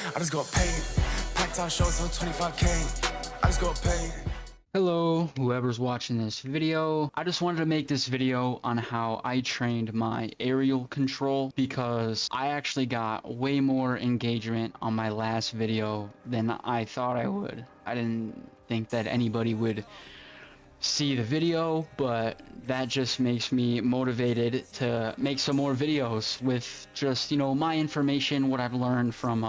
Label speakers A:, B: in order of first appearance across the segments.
A: I just got paid. Packed out shows on 25K. I just got paid.
B: Hello, whoever's watching this video. I just wanted to make this video on how I trained my aerial control because I actually got way more engagement on my last video than I thought I would. I didn't think that anybody would see the video, but that just makes me motivated to make some more videos with just, you know, my information, what I've learned from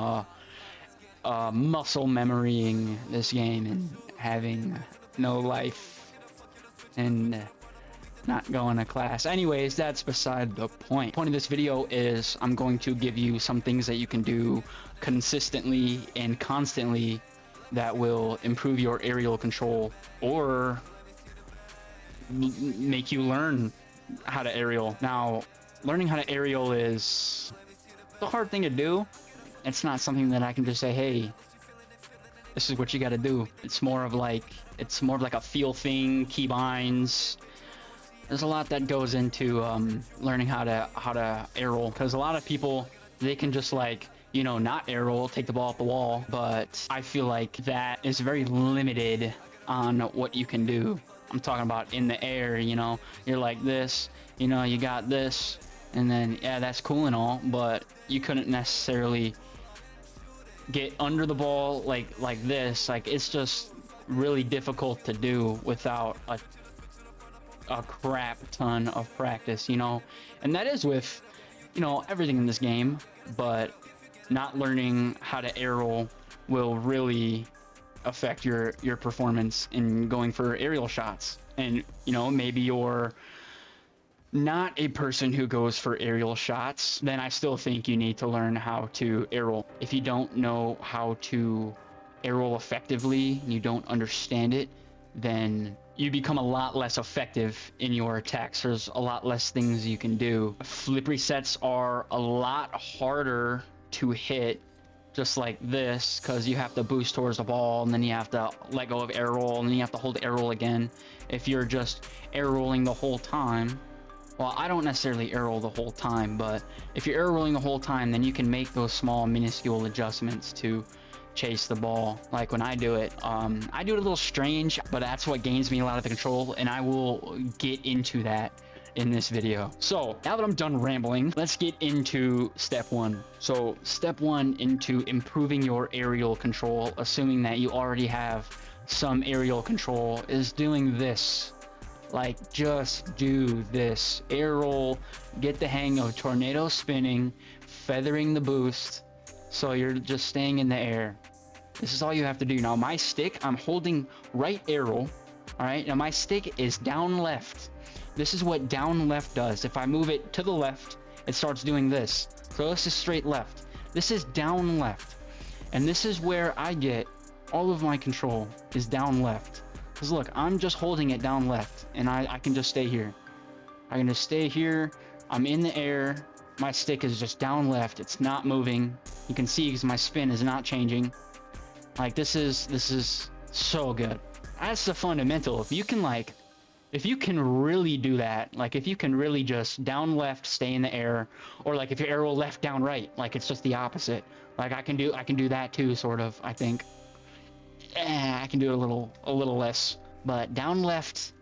B: muscle memorying this game and having no life and not going to class. Anyways, that's beside the point. The point of this video is I'm going to give you some things that you can do consistently and constantly that will improve your aerial control or make you learn how to aerial. Now, learning how to aerial is a hard thing to do. It's not something that I can just say, hey, this is what you got to do. It's more of like a feel thing, keybinds. There's a lot that goes into learning how to aerial, because a lot of people, they can just, like, you know, not aerial, take the ball off the wall, but I feel like that is very limited on what you can do. I'm talking about in the air, you know, you're like this, you know, you got this, and then yeah, that's cool and all, but you couldn't necessarily get under the ball like this. Like, it's just really difficult to do without a crap ton of practice, you know. And that is with, you know, everything in this game, but not learning how to aerial will really affect your performance in going for aerial shots. And, you know, maybe you're not a person who goes for aerial shots, then I still think you need to learn how to aerial. If you don't know how to aerial effectively, you don't understand it, then you become a lot less effective in your attacks. There's a lot less things you can do. Flip resets are a lot harder to hit, just like this, because you have to boost towards the ball, and then you have to let go of air roll, and then you have to hold air roll again. If you're just air rolling the whole time, well, I don't necessarily air roll the whole time, but if you're air rolling the whole time, then you can make those small minuscule adjustments to chase the ball. Like when I do it a little strange, but that's what gains me a lot of the control, and I will get into that in this video. So now that I'm done rambling, let's get into step one. So step one into improving your aerial control, assuming that you already have some aerial control, is doing this. Like, just do this. Air roll, get the hang of tornado spinning, feathering the boost, so you're just staying in the air. This is all you have to do. Now my stick, I'm holding right arrow. All right, now my stick is down left. This is what down left does. If I move it to the left, it starts doing this. So this is straight left. This is down left. And this is where I get all of my control, is down left. Because look, I'm just holding it down left, and I can just stay here. I can just stay here. I'm in the air. My stick is just down left. It's not moving. You can see because my spin is not changing. Like, this is so good. That's the fundamental. If you can really do that, like if you can really just down left, stay in the air, or like if your arrow left, down right, like it's just the opposite. Like I can do that too, sort of, I think. I can do it a little less, but down left,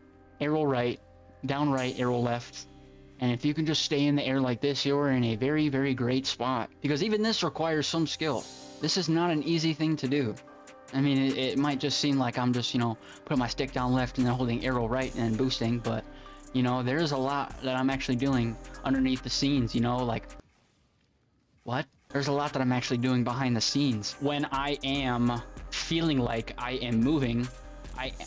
B: arrow right, down right, arrow left. And if you can just stay in the air like this, you're in a very, very great spot, because even this requires some skill. This is not an easy thing to do. I mean, it might just seem like I'm just, you know, putting my stick down left and then holding arrow right and then boosting, but, you know, there's a lot that I'm actually doing underneath the scenes, you know, like, what? There's a lot that I'm actually doing behind the scenes. When I am feeling like I am moving,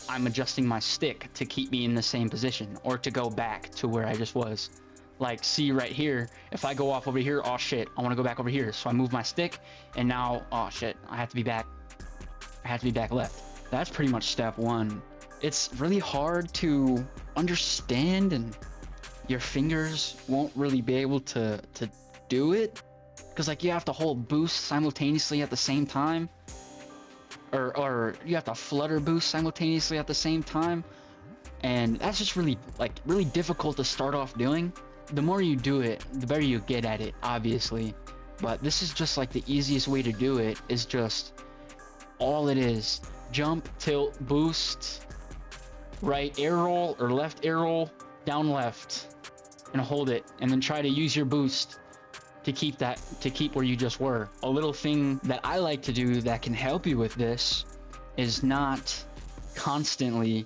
B: I'm adjusting my stick to keep me in the same position, or to go back to where I just was. Like, see right here, if I go off over here, oh shit, I want to go back over here. So I move my stick, and now, oh shit, I have to be back left. That's pretty much step one. It's really hard to understand, and your fingers won't really be able to do it, because like you have to hold boost simultaneously at the same time, or you have to flutter boost simultaneously at the same time, and that's just really difficult to start off doing. The more you do it, the better you get at it, obviously. But this is just like the easiest way to do it, is just all it is. Jump, tilt, boost, right air roll or left air roll, down left, and hold it, and then try to use your boost to keep where you just were. A little thing that I like to do that can help you with this is not constantly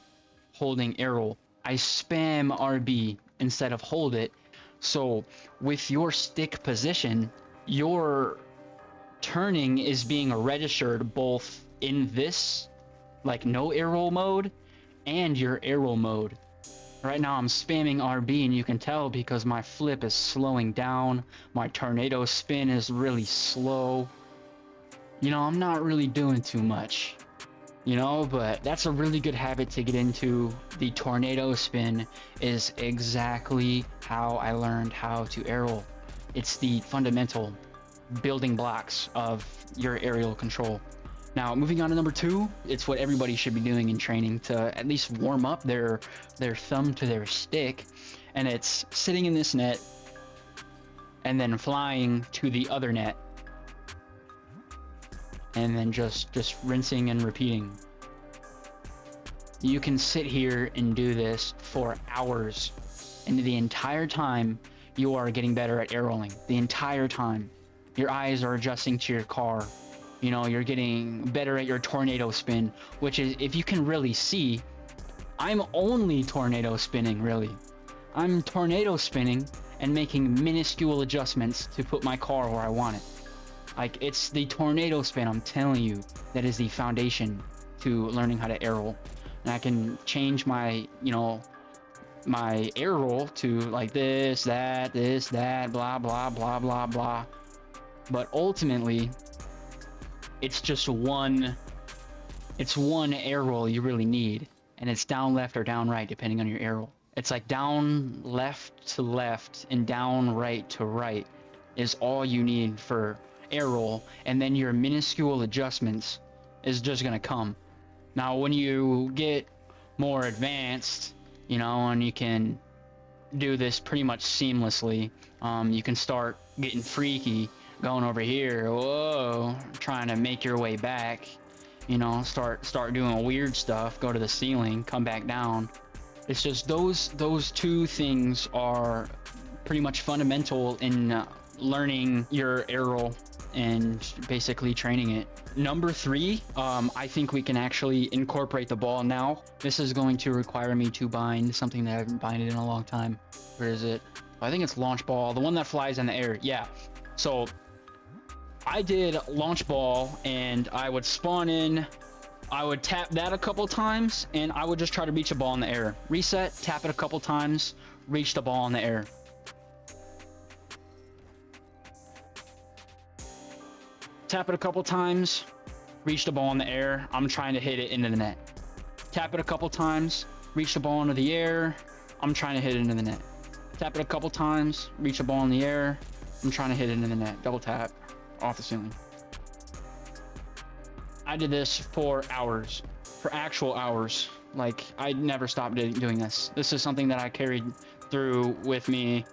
B: holding air roll. I spam RB instead of hold it. So with your stick position, your turning is being registered both in this like no air roll mode and your air roll mode. Right now I'm spamming RB, and you can tell because my flip is slowing down, my tornado spin is really slow. You know, I'm not really doing too much, you know, but that's a really good habit to get into. The tornado spin is exactly how I learned how to aerial. It's the fundamental building blocks of your aerial control. Now, moving on to number 2, it's what everybody should be doing in training to at least warm up their thumb to their stick, and it's sitting in this net and then flying to the other net, and then just rinsing and repeating. You can sit here and do this for hours, and the entire time you are getting better at air rolling. The entire time your eyes are adjusting to your car. You know, you're getting better at your tornado spin, which is, if you can really see, I'm only tornado spinning, really. I'm tornado spinning and making minuscule adjustments to put my car where I want it. Like, it's the tornado spin, I'm telling you, that is the foundation to learning how to air roll. And I can change my, you know, my air roll to like this, that, blah, blah, blah, blah, blah. But ultimately, it's just one air roll you really need, and it's down left or down right depending on your air roll. It's like down left to left and down right to right is all you need for air roll, and then your minuscule adjustments is just gonna come. Now when you get more advanced, you know, and you can do this pretty much seamlessly, you can start getting freaky, going over here, whoa, trying to make your way back, you know, start doing weird stuff, go to the ceiling, come back down. It's just those two things are pretty much fundamental in learning your air roll and basically training it. Number 3, I think we can actually incorporate the ball now. This is going to require me to bind something that I haven't binded in a long time. Where is it? I think it's launch ball, the one that flies in the air. Yeah. So I did launch ball, and I would spawn in, I would tap that a couple times, and I would just try to reach a ball in the air. Reset, tap it a couple times, reach the ball in the air. Tap it a couple times, reach the ball in the air. I'm trying to hit it into the net. Tap it a couple times, reach the ball into the air. I'm trying to hit it into the net. Tap it a couple times, reach the ball in the air. I'm trying to hit it into the net. Double tap. Off the ceiling. I did this for hours, for actual hours. Like, I never stopped doing this. This is something that I carried through with me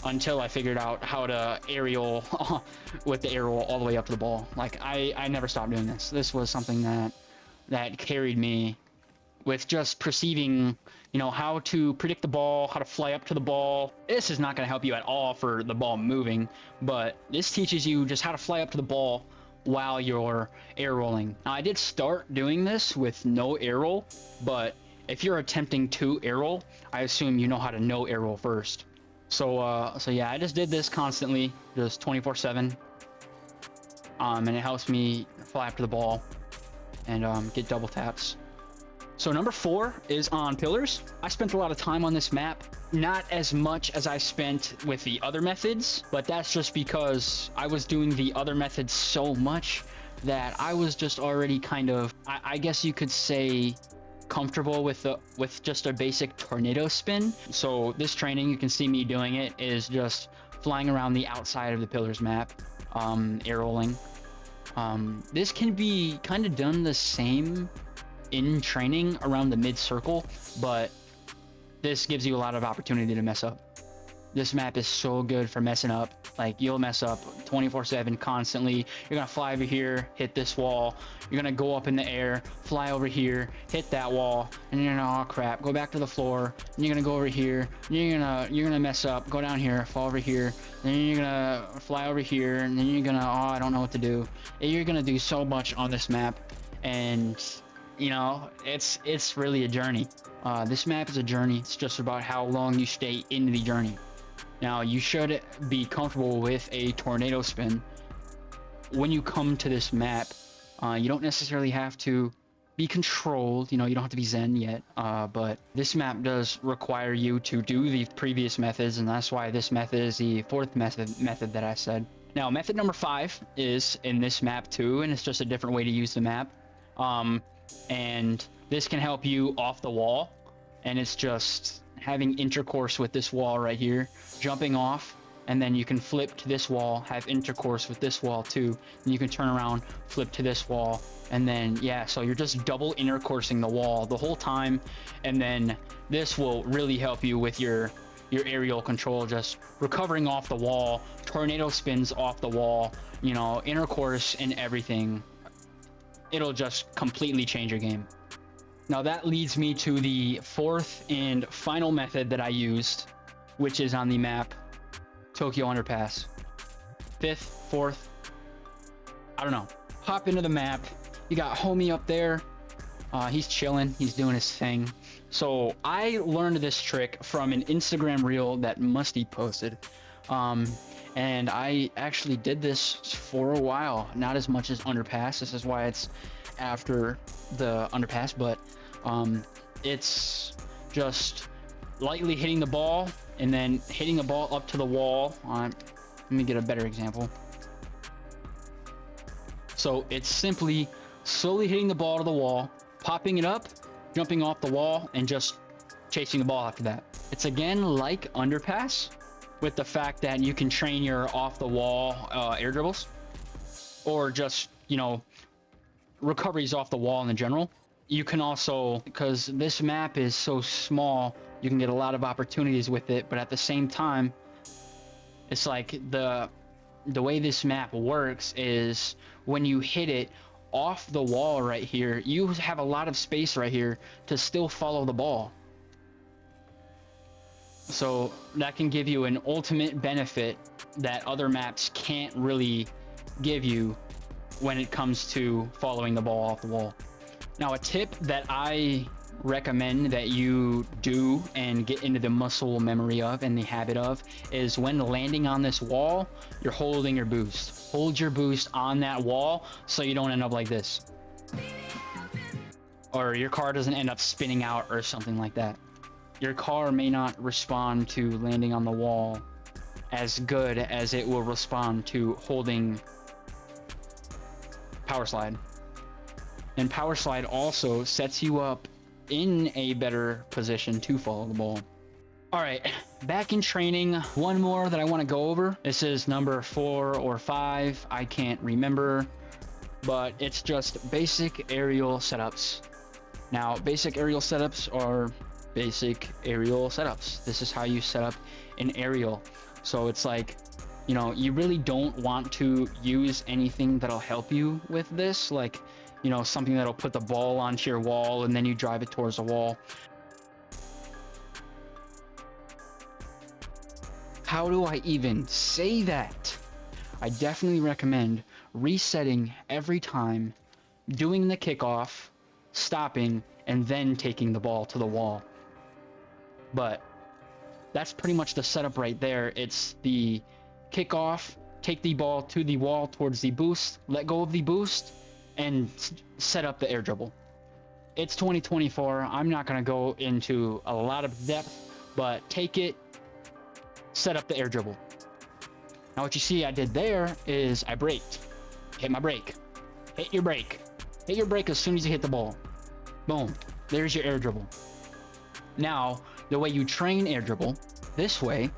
B: until I figured out how to aerial with the air roll all the way up to the ball. Like, I never stopped doing this. This was something that carried me with just perceiving, you know, how to predict the ball, how to fly up to the ball. This is not going to help you at all for the ball moving, but this teaches you just how to fly up to the ball while you're air rolling. Now, I did start doing this with no air roll, but if you're attempting to air roll, I assume you know how to no air roll first. So yeah, I just did this constantly, just 24/7, and it helps me fly up to the ball and get double taps. So number 4 is on pillars. I spent a lot of time on this map, not as much as I spent with the other methods, but that's just because I was doing the other methods so much that I was just already kind of, I guess you could say, comfortable with just a basic tornado spin. So this training, you can see me doing it, is just flying around the outside of the pillars map, air rolling. This can be kind of done the same in training around the mid circle, but this gives you a lot of opportunity to mess up. This map is so good for messing up. Like, you'll mess up 24/7 constantly. You're gonna fly over here, hit this wall. You're gonna go up in the air, fly over here, hit that wall, and you're gonna, oh crap, go back to the floor. And you're gonna go over here. And you're gonna mess up. Go down here, fall over here. Then you're gonna fly over here, and then you're gonna, oh, I don't know what to do. And you're gonna do so much on this map, and you know, it's really a journey. This map is a journey. It's just about how long you stay in the journey. Now, you should be comfortable with a tornado spin. When you come to this map, you don't necessarily have to be controlled. You know, you don't have to be Zen yet. But this map does require you to do the previous methods, and that's why this method is the fourth method that I said. Now, method number 5 is in this map too, and it's just a different way to use the map. And this can help you off the wall, and it's just having intercourse with this wall right here, jumping off, and then you can flip to this wall, have intercourse with this wall too, and you can turn around, flip to this wall, and then yeah, so you're just double intercoursing the wall the whole time. And then this will really help you with your aerial control, just recovering off the wall, tornado spins off the wall, you know, intercourse and everything. It'll just completely change your game. Now that leads me to the fourth and final method that I used, which is on the map Tokyo Underpass. Fifth, fourth, I don't know. Hop into the map. You got homie up there. He's chilling. He's doing his thing. So I learned this trick from an Instagram reel that Musty posted. And I actually did this for a while. Not as much as Underpass. This is why it's after the Underpass, but it's just lightly hitting the ball and then hitting the ball up to the wall. Let me get a better example. So it's simply slowly hitting the ball to the wall, popping it up, jumping off the wall, and just chasing the ball after that. It's again like Underpass, with the fact that you can train your off the wall air dribbles, or just, you know, recoveries off the wall in general. You can also, because this map is so small, you can get a lot of opportunities with it, but at the same time, it's like the way this map works is when you hit it off the wall right here, you have a lot of space right here to still follow the ball. So that can give you an ultimate benefit that other maps can't really give you when it comes to following the ball off the wall. Now, a tip that I recommend that you do and get into the muscle memory of and the habit of is when landing on this wall, you're holding your boost. Hold your boost on that wall so you don't end up like this. Or your car doesn't end up spinning out or something like that. Your car may not respond to landing on the wall as good as it will respond to holding Power Slide. And Power Slide also sets you up in a better position to follow the ball. All right, back in training, one more that I want to go over. This is number 4 or 5, I can't remember, but it's just basic aerial setups. Now, basic aerial setups are basic aerial setups. This is how you set up an aerial. So it's like, you know, you really don't want to use anything that'll help you with this, like, you know, something that'll put the ball onto your wall and then you drive it towards the wall. How do I even say that? I definitely recommend resetting every time, doing the kickoff, stopping, and then taking the ball to the wall. But that's pretty much the setup right there. It's the kickoff, take the ball to the wall towards the boost, let go of the boost, and set up the air dribble. It's 2024. I'm not going to go into a lot of depth, but take it, set up the air dribble. Now what you see I did there is I braked. Hit my brake. Hit your brake. Hit your brake as soon as you hit the ball. Boom. There's your air dribble. Now, the way you train air dribble this way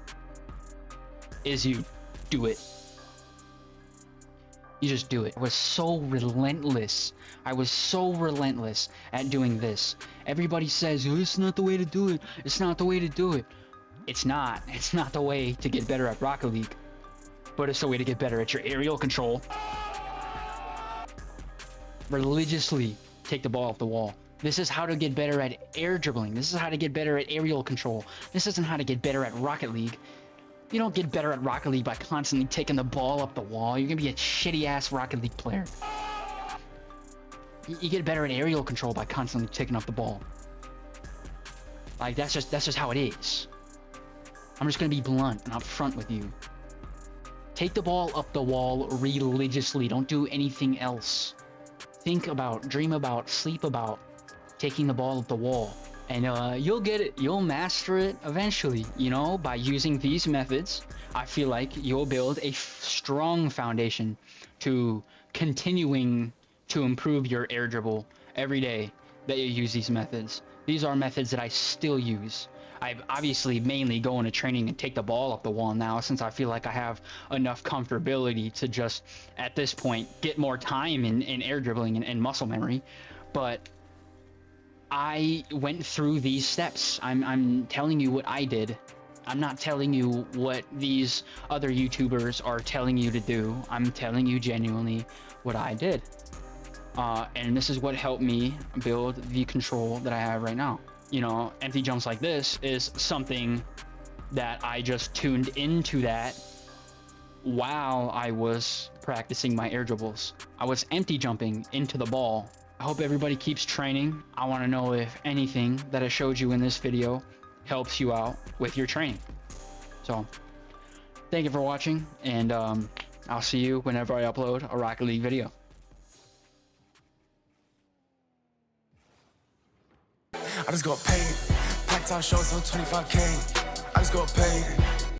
B: is you do it. You just do it. I was so relentless. I was so relentless at doing this. Everybody says, oh, it's not the way to do it. It's not the way to do it. It's not. It's not the way to get better at Rocket League, but it's the way to get better at your aerial control. Religiously take the ball off the wall. This is how to get better at air dribbling. This is how to get better at aerial control. This isn't how to get better at Rocket League. You don't get better at Rocket League by constantly taking the ball up the wall. You're gonna be a shitty ass Rocket League player. You get better at aerial control by constantly taking up the ball. Like, that's just how it is. I'm just gonna be blunt and upfront with you. Take the ball up the wall religiously. Don't do anything else. Think about, dream about, sleep about taking the ball up the wall. And you'll get it, you'll master it eventually, you know, by using these methods. I feel like you'll build a strong foundation to continuing to improve your air dribble every day that you use these methods. These are methods that I still use. I obviously mainly go into training and take the ball up the wall now, since I feel like I have enough comfortability to just, at this point, get more time in air dribbling and muscle memory. But I went through these steps. I'm telling you what I did. I'm not telling you what these other YouTubers are telling you to do. I'm telling you genuinely what I did. And this is what helped me build the control that I have right now. You know, empty jumps like this is something that I just tuned into that while I was practicing my air dribbles. I was empty jumping into the ball. I hope everybody keeps training. I want to know if anything that I showed you in this video helps you out with your training. So, thank you for watching, and I'll see you whenever I upload a Rocket League video.
A: I just got paid. Packed out shows for 25K. I just got paid.